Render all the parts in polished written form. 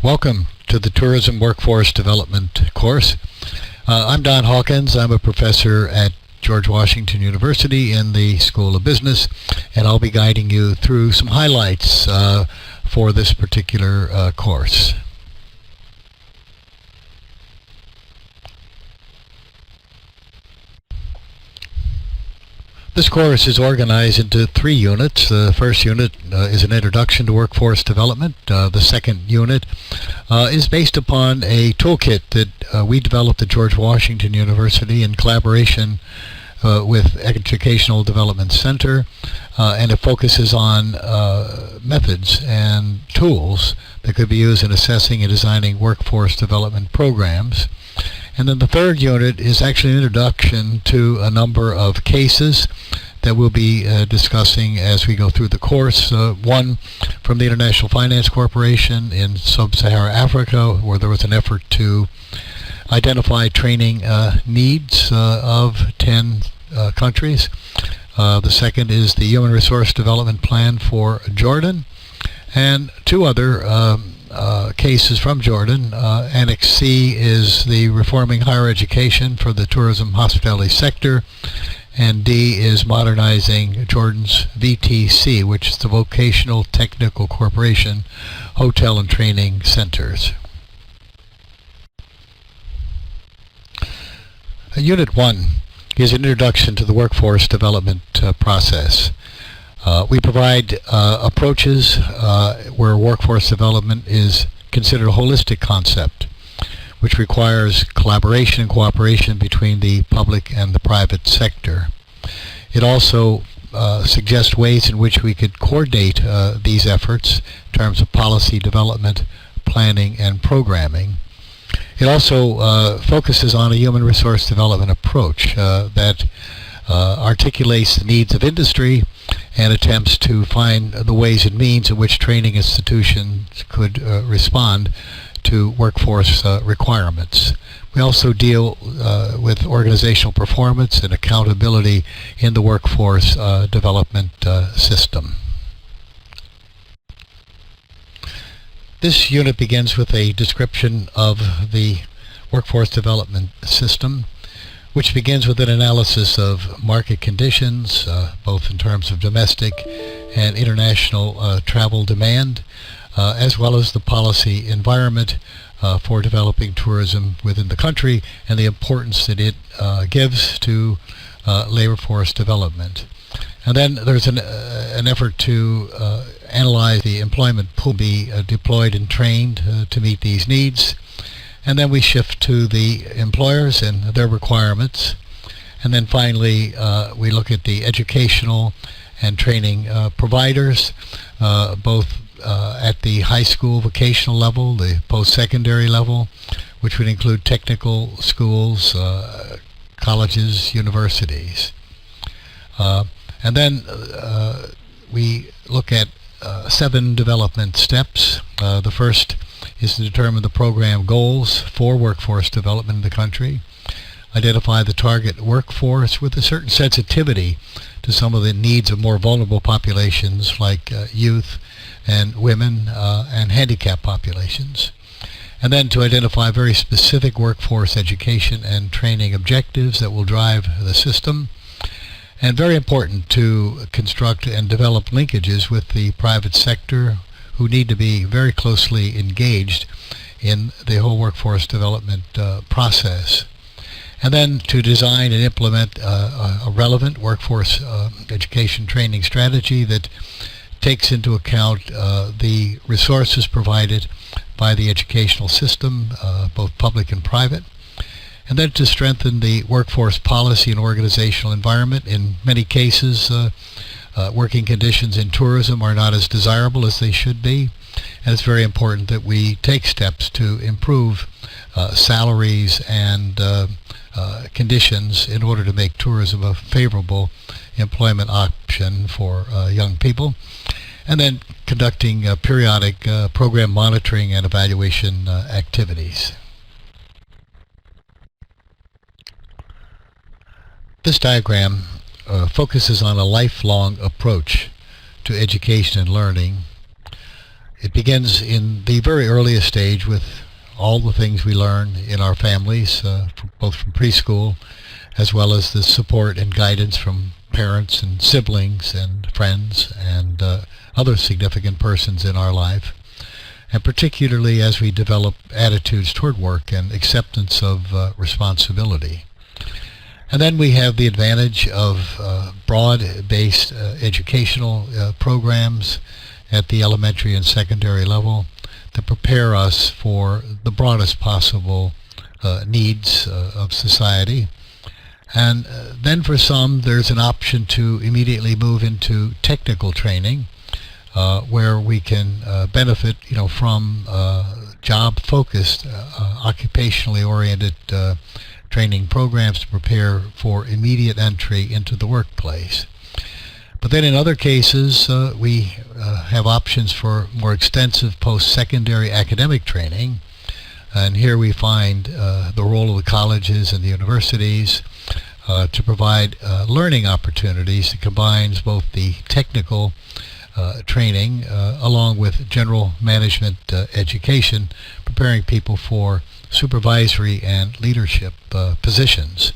Welcome to the Tourism Workforce Development course. I'm Don Hawkins. I'm a professor at George Washington University in the School of Business, and I'll be guiding you through some highlights for this particular course. This course is organized into 3 units. The first unit is an introduction to workforce development. The second unit is based upon a toolkit that we developed at George Washington University in collaboration with Educational Development Center, and it focuses on methods and tools that could be used in assessing and designing workforce development programs. And then the third unit is actually an introduction to a number of cases that we'll be discussing as we go through the course. One from the International Finance Corporation in Sub-Saharan Africa, where there was an effort to identify training needs of 10 countries. The second is the Human Resource Development Plan for Jordan, and 2 other cases from Jordan. Annex C is the Reforming Higher Education for the Tourism Hospitality Sector, and D is modernizing Jordan's VTC, which is the Vocational Technical Corporation Hotel and Training Centers. Unit 1 is an introduction to the workforce development process. We provide approaches where workforce development is considered a holistic concept, which requires collaboration and cooperation between the public and the private sector. It also suggests ways in which we could coordinate these efforts in terms of policy development, planning, and programming. It also focuses on a human resource development approach that articulates the needs of industry and attempts to find the ways and means in which training institutions could respond to workforce requirements. We also deal with organizational performance and accountability in the workforce development system. This unit begins with a description of the workforce development system, which begins with an analysis of market conditions, both in terms of domestic and international travel demand, as well as the policy environment for developing tourism within the country and the importance that it gives to labor force development. And then there's an effort to analyze the employment pool, be deployed and trained to meet these needs. And then we shift to the employers and their requirements. And then finally, we look at the educational and training providers, both at the high school vocational level, the post-secondary level, which would include technical schools, colleges, universities. And then we look at 7 development steps. The first is to determine the program goals for workforce development in the country, identify the target workforce with a certain sensitivity to some of the needs of more vulnerable populations like youth and women and handicapped populations, and then to identify very specific workforce education and training objectives that will drive the system. And very important to construct and develop linkages with the private sector, who need to be very closely engaged in the whole workforce development process. And then to design and implement a relevant workforce education training strategy that takes into account the resources provided by the educational system, both public and private. And then to strengthen the workforce policy and organizational environment. In many cases, working conditions in tourism are not as desirable as they should be, and it's very important that we take steps to improve salaries and conditions in order to make tourism a favorable employment option for young people. And then conducting periodic program monitoring and evaluation activities. This diagram focuses on a lifelong approach to education and learning. It begins in the very earliest stage with all the things we learn in our families, both from preschool, as well as the support and guidance from parents and siblings and friends and other significant persons in our life, and particularly as we develop attitudes toward work and acceptance of responsibility. And then we have the advantage of broad-based educational programs at the elementary and secondary level that prepare us for the broadest possible needs of society. And then for some, there's an option to immediately move into technical training, where we can benefit, from job-focused, occupationally oriented training programs to prepare for immediate entry into the workplace. But then in other cases, we have options for more extensive post-secondary academic training. And here we find the role of the colleges and the universities to provide learning opportunities that combines both the technical training along with general management education, preparing people for supervisory and leadership positions.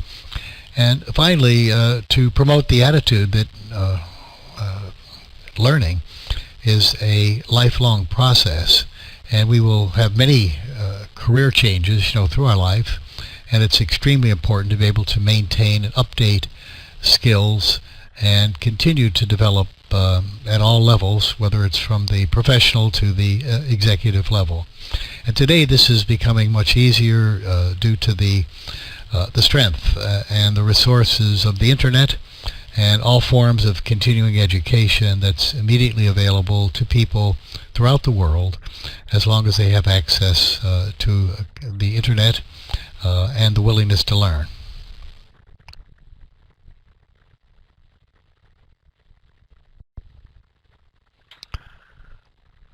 And finally, to promote the attitude that learning is a lifelong process, and we will have many career changes, through our life, and it's extremely important to be able to maintain and update skills and continue to develop at all levels, whether it's from the professional to the executive level. And today this is becoming much easier due to the strength and the resources of the internet and all forms of continuing education that's immediately available to people throughout the world, as long as they have access to the internet and the willingness to learn.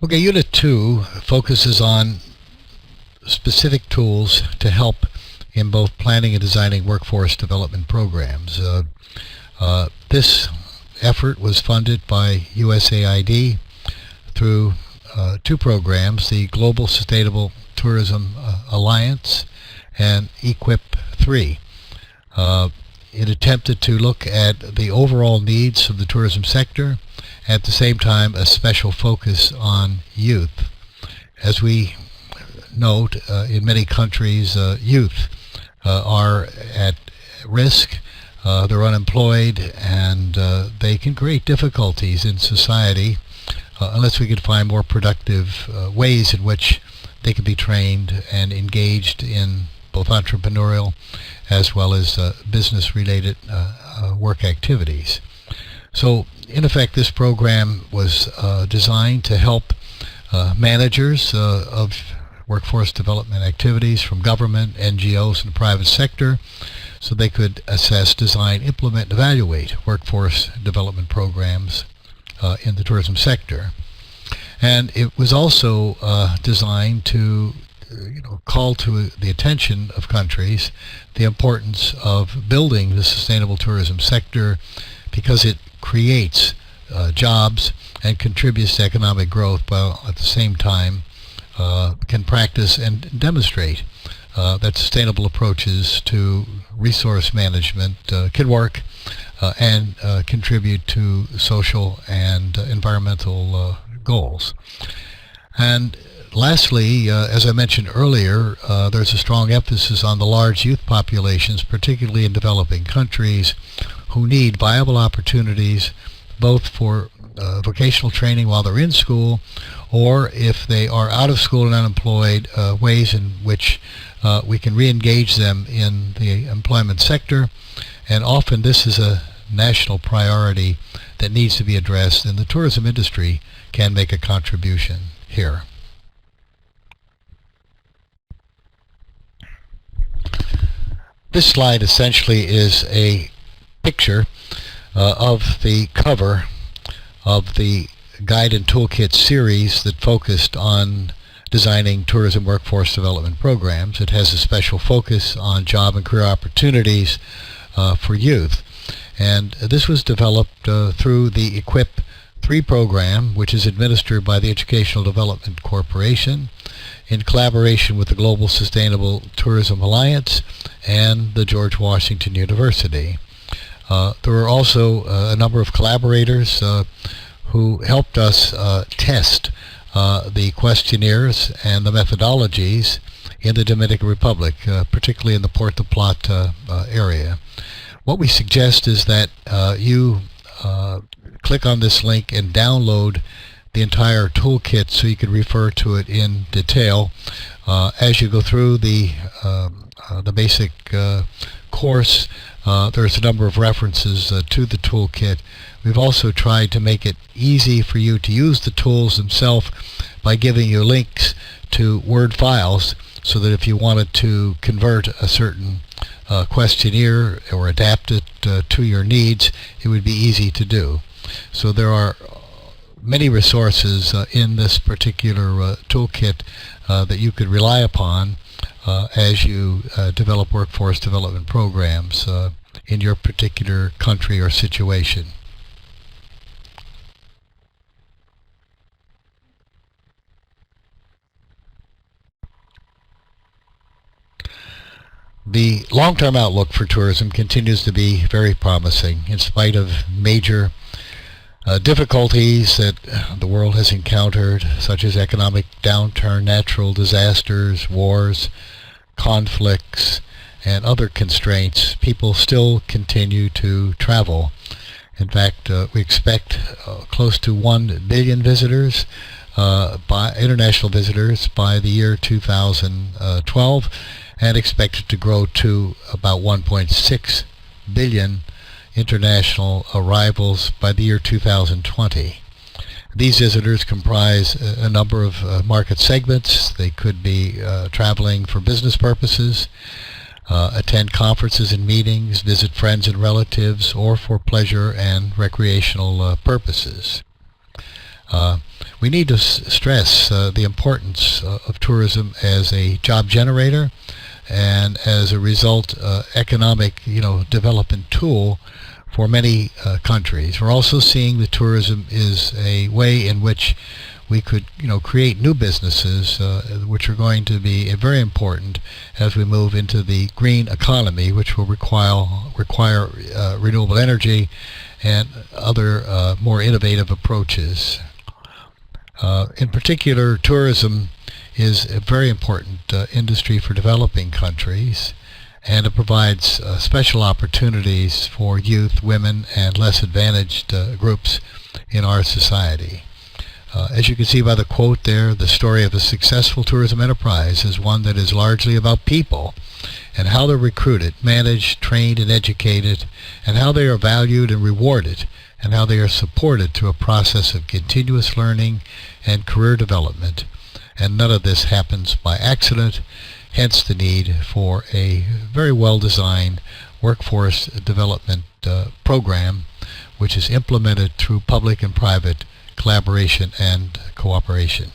Okay, Unit 2 focuses on specific tools to help in both planning and designing workforce development programs. This effort was funded by USAID through two programs, the Global Sustainable Tourism Alliance and EQIP 3. It attempted to look at the overall needs of the tourism sector, at the same time a special focus on youth. As we note, in many countries, youth are at risk, they're unemployed, and they can create difficulties in society unless we can find more productive ways in which they can be trained and engaged in both entrepreneurial as well as business-related work activities. So, in effect, this program was designed to help managers of workforce development activities from government, NGOs, and the private sector, so they could assess, design, implement, and evaluate workforce development programs in the tourism sector. And it was also designed to call to the attention of countries the importance of building the sustainable tourism sector, because it creates jobs and contributes to economic growth, while at the same time can practice and demonstrate that sustainable approaches to resource management can work and contribute to social and environmental goals. And lastly, as I mentioned earlier, there's a strong emphasis on the large youth populations, particularly in developing countries, who need viable opportunities both for vocational training while they're in school, or if they are out of school and unemployed, ways in which we can re-engage them in the employment sector. And often this is a national priority that needs to be addressed, and the tourism industry can make a contribution here. This slide essentially is a picture of the cover of the Guide and Toolkit series that focused on designing tourism workforce development programs. It has a special focus on job and career opportunities for youth. And this was developed through the EQIP 3 program, which is administered by the Educational Development Corporation in collaboration with the Global Sustainable Tourism Alliance and the George Washington University. There were also a number of collaborators who helped us test the questionnaires and the methodologies in the Dominican Republic, particularly in the Puerto Plata area. What we suggest is that you click on this link and download the entire toolkit so you can refer to it in detail. As you go through the basic course, there's a number of references to the toolkit. We've also tried to make it easy for you to use the tools themselves by giving you links to Word files so that if you wanted to convert a certain questionnaire or adapt it to your needs, it would be easy to do. So there are many resources in this particular toolkit that you could rely upon as you develop workforce development programs in your particular country or situation. The long-term outlook for tourism continues to be very promising in spite of major difficulties that the world has encountered, such as economic downturn, natural disasters, wars, conflicts, and other constraints. People still continue to travel. In fact, we expect close to 1 billion visitors, by international visitors, by the year 2012, and expected to grow to about 1.6 billion international arrivals by the year 2020. These visitors comprise a number of market segments. They could be traveling for business purposes, attend conferences and meetings, visit friends and relatives, or for pleasure and recreational purposes. We need to stress the importance of tourism as a job generator and as a result economic development tool for many countries. We're also seeing that tourism is a way in which we could create new businesses which are going to be very important as we move into the green economy, which will require renewable energy and other more innovative approaches. In particular, tourism is a very important industry for developing countries, and it provides special opportunities for youth, women, and less advantaged groups in our society. As you can see by the quote there, the story of a successful tourism enterprise is one that is largely about people and how they're recruited, managed, trained, and educated, and how they are valued and rewarded, and how they are supported through a process of continuous learning and career development. And none of this happens by accident, hence the need for a very well-designed workforce development program which is implemented through public and private collaboration and cooperation.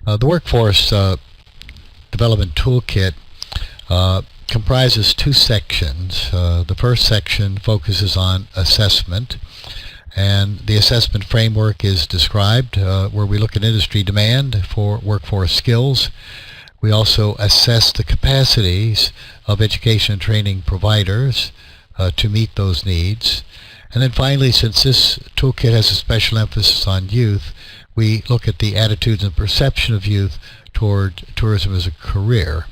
The Workforce Development Toolkit comprises 2 sections. The first section focuses on assessment, and the assessment framework is described where we look at industry demand for workforce skills. We also assess the capacities of education and training providers to meet those needs. And then finally, since this toolkit has a special emphasis on youth, we look at the attitudes and perception of youth toward tourism as a career.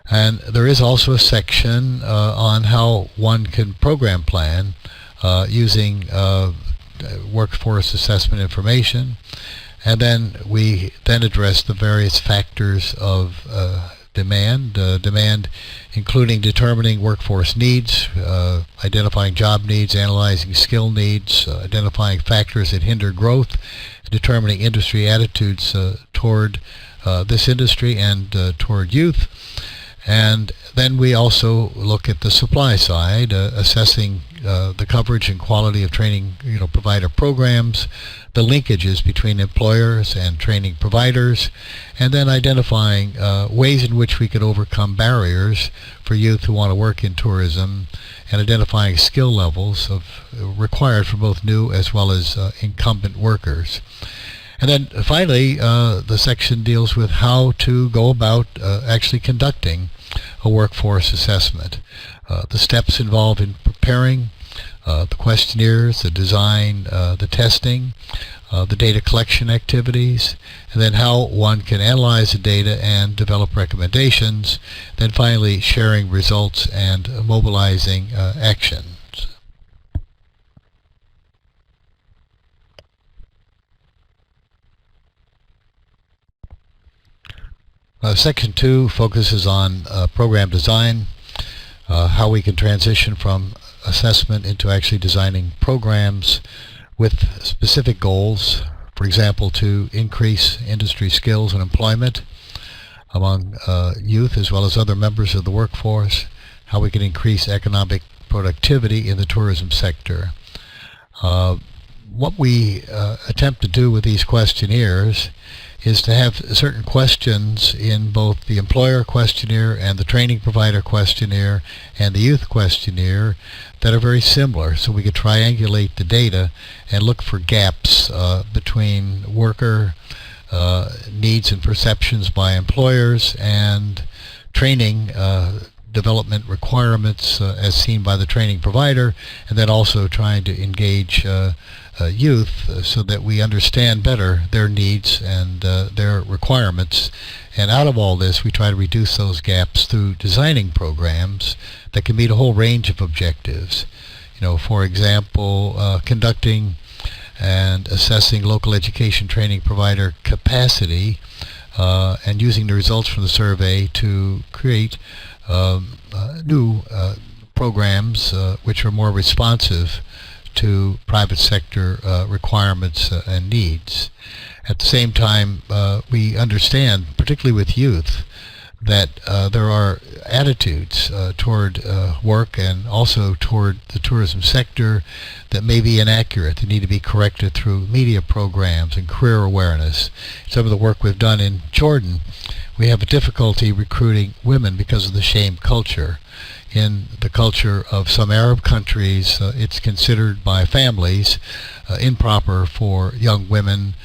And there is also a section on how one can program plan using workforce assessment information. And then we address the various factors of demand including determining workforce needs, identifying job needs, analyzing skill needs, identifying factors that hinder growth, determining industry attitudes toward this industry and toward youth. And then we also look at the supply side, assessing the coverage and quality of training provider programs, the linkages between employers and training providers, and then identifying ways in which we could overcome barriers for youth who want to work in tourism, and identifying skill levels required for both new as well as incumbent workers. And then finally, the section deals with how to go about actually conducting a workforce assessment. The steps involved in preparing the questionnaires, the design, the testing, the data collection activities, and then how one can analyze the data and develop recommendations, then finally sharing results and mobilizing actions. Section 2 focuses on program design, how we can transition from assessment into actually designing programs with specific goals, for example, to increase industry skills and employment among youth as well as other members of the workforce, how we can increase economic productivity in the tourism sector. What we attempt to do with these questionnaires is to have certain questions in both the employer questionnaire and the training provider questionnaire and the youth questionnaire that are very similar, so we could triangulate the data and look for gaps between worker needs and perceptions by employers and training development requirements as seen by the training provider, and then also trying to engage youth so that we understand better their needs and their requirements. And out of all this, we try to reduce those gaps through designing programs that can meet a whole range of objectives. For example, conducting and assessing local education training provider capacity and using the results from the survey to create new programs which are more responsive to private sector requirements and needs. At the same time, we understand, particularly with youth, that there are attitudes toward work and also toward the tourism sector that may be inaccurate. They need to be corrected through media programs and career awareness. Some of the work we've done in Jordan, we have a difficulty recruiting women because of the shame culture. In the culture of some Arab countries, it's considered by families improper for young women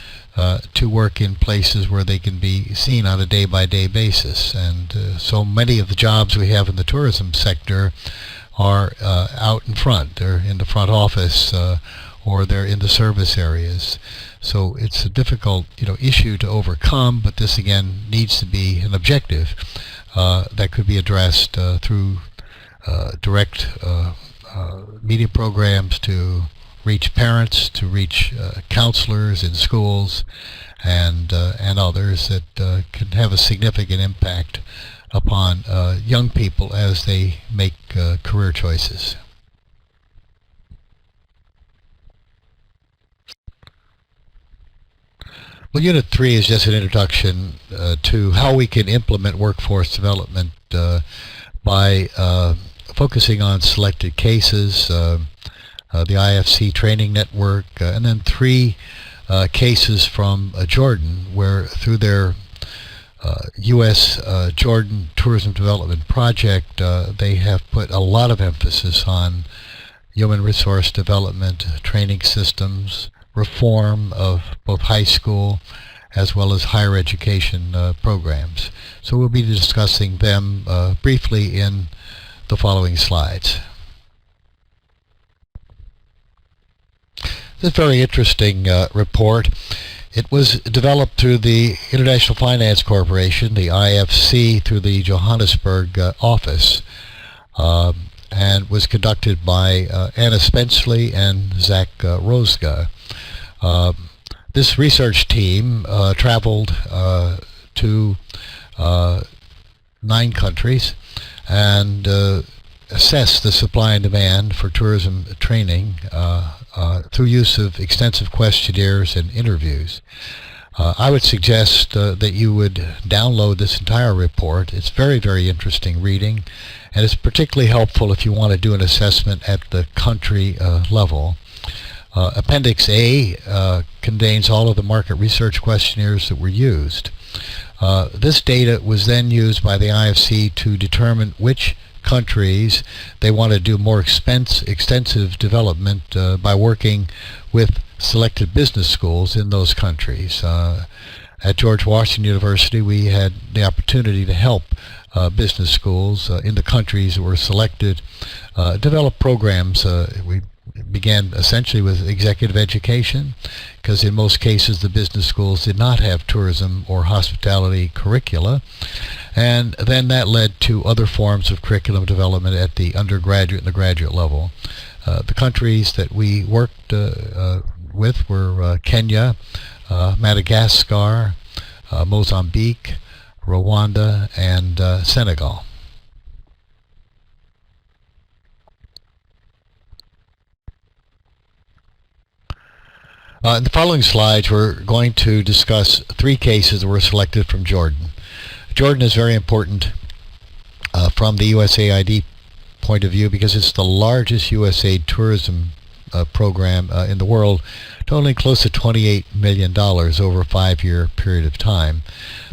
to work in places where they can be seen on a day-by-day basis. And so many of the jobs we have in the tourism sector are out in front. They're in the front office or they're in the service areas. So it's a difficult issue to overcome, but this again needs to be an objective that could be addressed through direct media programs to reach parents, to reach counselors in schools, and others that can have a significant impact upon young people as they make career choices. Well, Unit 3 is just an introduction to how we can implement workforce development by focusing on selected cases, the IFC training network, and then 3 cases from Jordan, where through their U.S. Jordan Tourism Development Project, they have put a lot of emphasis on human resource development, training systems, reform of both high school as well as higher education programs. So we'll be discussing them briefly in the following slides. This is a very interesting report. It was developed through the International Finance Corporation, the IFC, through the Johannesburg office, and was conducted by Anna Spenceley and Zach Rosga. This research team traveled to 9 countries and assessed the supply and demand for tourism training through use of extensive questionnaires and interviews. I would suggest that you would download this entire report. It's very, very interesting reading, and it's particularly helpful if you want to do an assessment at the country level. Appendix A contains all of the market research questionnaires that were used. This data was then used by the IFC to determine which countries they want to do more extensive development by working with selected business schools in those countries. At George Washington University, we had the opportunity to help business schools in the countries that were selected develop programs. We began essentially with executive education, because in most cases the business schools did not have tourism or hospitality curricula, and then that led to other forms of curriculum development at the undergraduate and the graduate level. The countries that we worked with were Kenya, Madagascar, Mozambique, Rwanda, and Senegal. In the following slides, we're going to discuss 3 cases that were selected from Jordan. Jordan is very important from the USAID point of view because it's the largest USAID tourism program in the world, totaling close to $28 million over a 5-year period of time.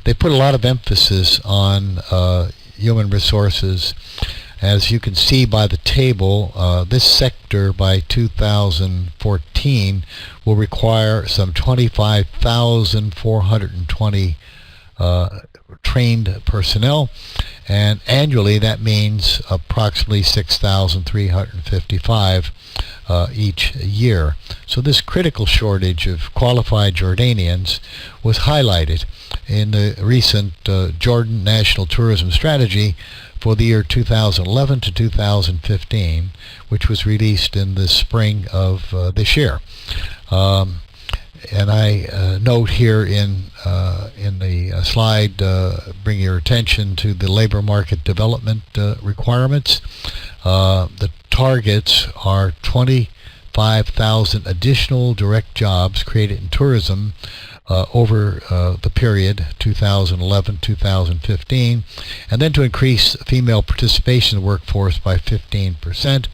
They put a lot of emphasis on human resources. As you can see by the table, this sector by 2014 will require some 25,420 trained personnel, and annually that means approximately 6,355 each year. So this critical shortage of qualified Jordanians was highlighted in the recent Jordan National Tourism Strategy for the year 2011 to 2015, which was released in the spring of this year. And I note here in the slide, bring your attention to the labor market development requirements. The targets are 25,000 additional direct jobs created in tourism over the period 2011-2015, and then to increase female participation in the workforce by 15%,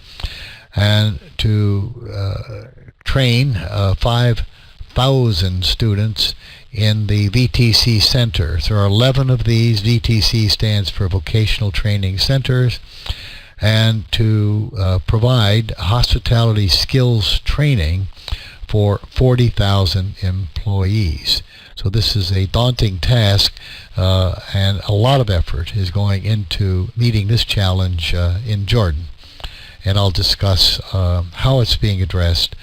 and to train 5,000 students in the VTC centers. There are 11 of these. VTC stands for Vocational Training Centers, and to provide hospitality skills training for 40,000 employees. So this is a daunting task, and a lot of effort is going into meeting this challenge in Jordan. And I'll discuss how it's being addressed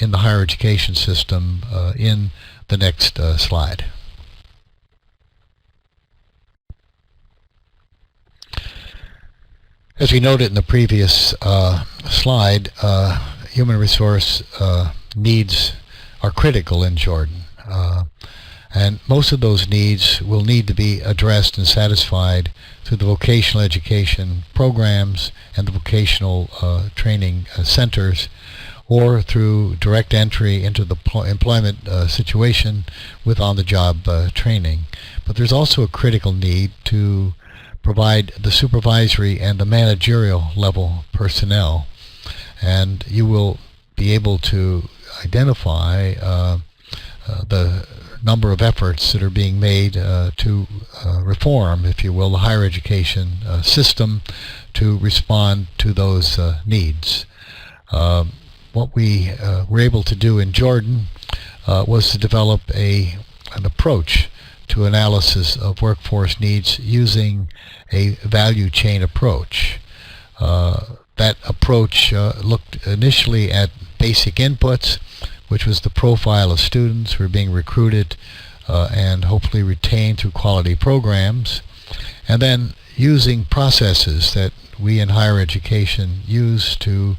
in the higher education system in the next slide. As we noted in the previous slide, human resource needs are critical in Jordan, and most of those needs will need to be addressed and satisfied through the vocational education programs and the vocational training centers, or through direct entry into the employment situation with on-the-job training. But there's also a critical need to provide the supervisory and the managerial level personnel, and you will be able to identify the number of efforts that are being made to reform, if you will, the higher education system to respond to those needs. What we were able to do in Jordan was to develop an approach to analysis of workforce needs using a value chain approach. That approach looked initially at basic inputs, which was the profile of students who are being recruited and hopefully retained through quality programs, and then using processes that we in higher education use to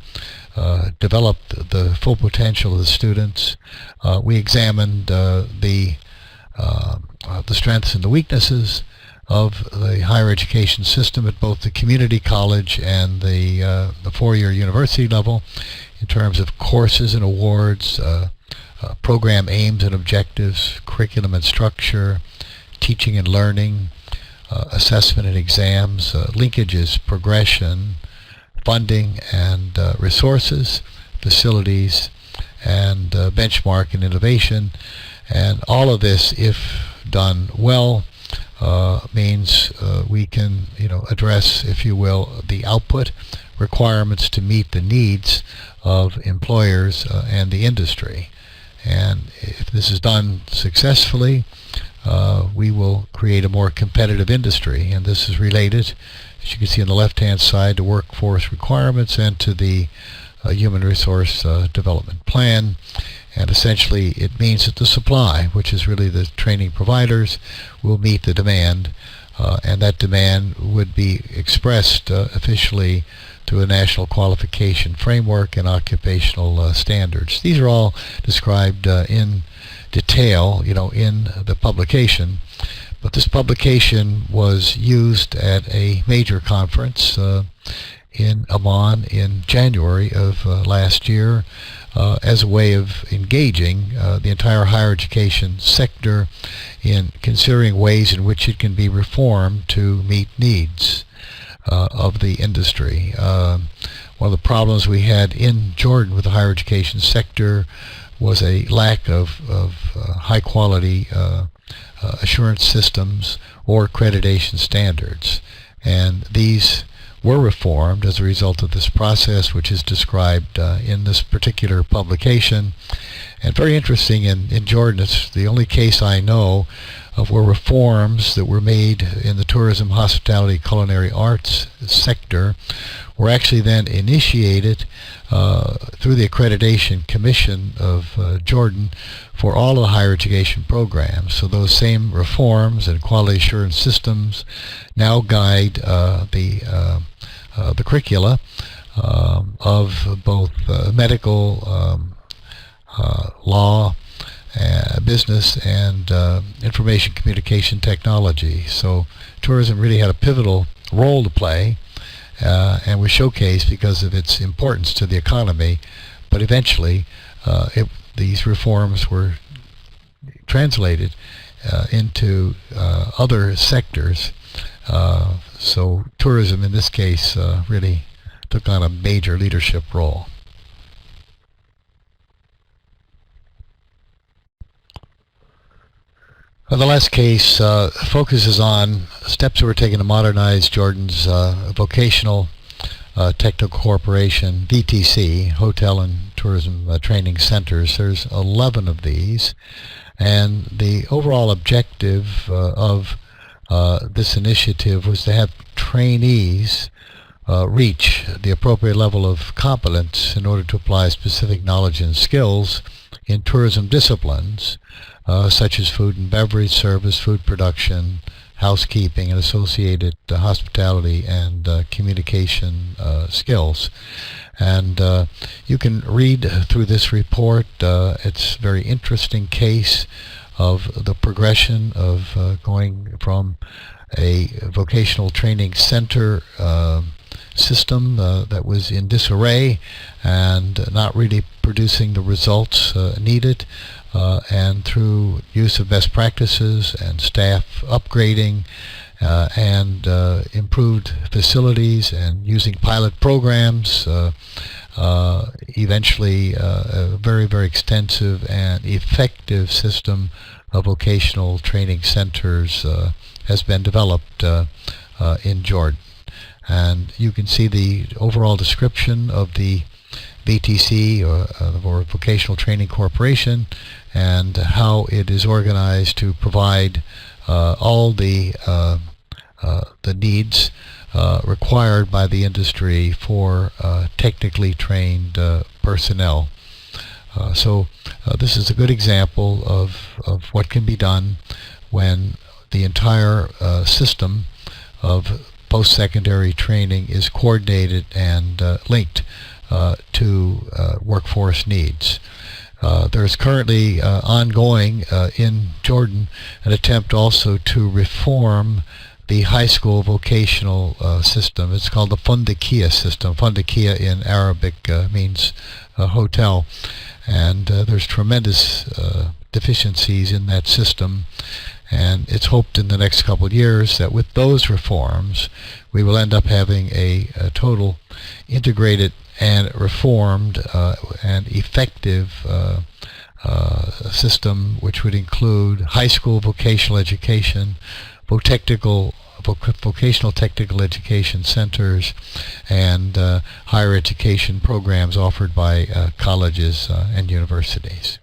develop the full potential of the students. We examined the strengths and the weaknesses of the higher education system at both the community college and the 4-year university level in terms of courses and awards, program aims and objectives, curriculum and structure, teaching and learning, assessment and exams, linkages, progression, funding and resources, facilities, and benchmark in innovation. And all of this, if done well, means we can, address, if you will, the output requirements to meet the needs of employers and the industry. And if this is done successfully, we will create a more competitive industry. And this is related, as you can see on the left-hand side, to workforce requirements and to the human resource development plan. And essentially it means that the supply, which is really the training providers, will meet the demand, and that demand would be expressed officially through a national qualification framework and occupational standards. These are all described in detail, in the publication. But this publication was used at a major conference in Amman in January of last year as a way of engaging the entire higher education sector in considering ways in which it can be reformed to meet needs of the industry. One of the problems we had in Jordan with the higher education sector was a lack of high quality assurance systems or accreditation standards, and these were reformed as a result of this process, which is described in this particular publication. And very interesting, in Jordan, it's the only case I know of where reforms that were made in the tourism, hospitality, culinary arts sector were actually then initiated through the Accreditation Commission of Jordan for all of the higher education programs. So those same reforms and quality assurance systems now guide the curricula of both medical, law, business, and information communication technology. So tourism really had a pivotal role to play and was showcased because of its importance to the economy. But eventually these reforms were translated into other sectors. So tourism in this case really took on a major leadership role. The last case focuses on steps that were taken to modernize Jordan's vocational technical corporation, VTC, Hotel and Tourism Training Centers. There's 11 of these, and the overall objective of this initiative was to have trainees reach the appropriate level of competence in order to apply specific knowledge and skills in tourism disciplines such as food and beverage service, food production, housekeeping, and associated hospitality and communication skills. And you can read through this report. It's a very interesting case of the progression of going from a vocational training center system that was in disarray and not really producing the results needed, and through use of best practices and staff upgrading and improved facilities and using pilot programs, eventually a very, very extensive and effective system of vocational training centers has been developed in Jordan. And you can see the overall description of the VTC, or Vocational Training Corporation, and how it is organized to provide all the needs required by the industry for technically trained personnel. So this is a good example of what can be done when the entire system of post-secondary training is coordinated and linked to workforce needs. There's currently ongoing in Jordan an attempt also to reform the high school vocational system. It's called the Fundakia system. Fundakia in Arabic means hotel. And there's tremendous deficiencies in that system. And it's hoped in the next couple of years that with those reforms, we will end up having a total integrated and reformed and effective system, which would include high school vocational education, vocational technical education centers, and higher education programs offered by colleges and universities.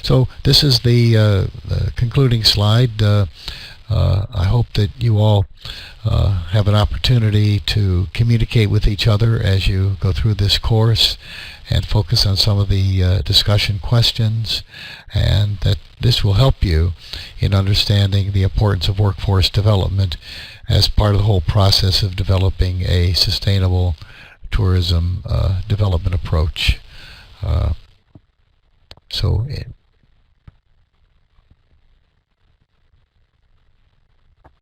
So this is the concluding slide. I hope that you all have an opportunity to communicate with each other as you go through this course and focus on some of the discussion questions, and that this will help you in understanding the importance of workforce development as part of the whole process of developing a sustainable tourism development approach. So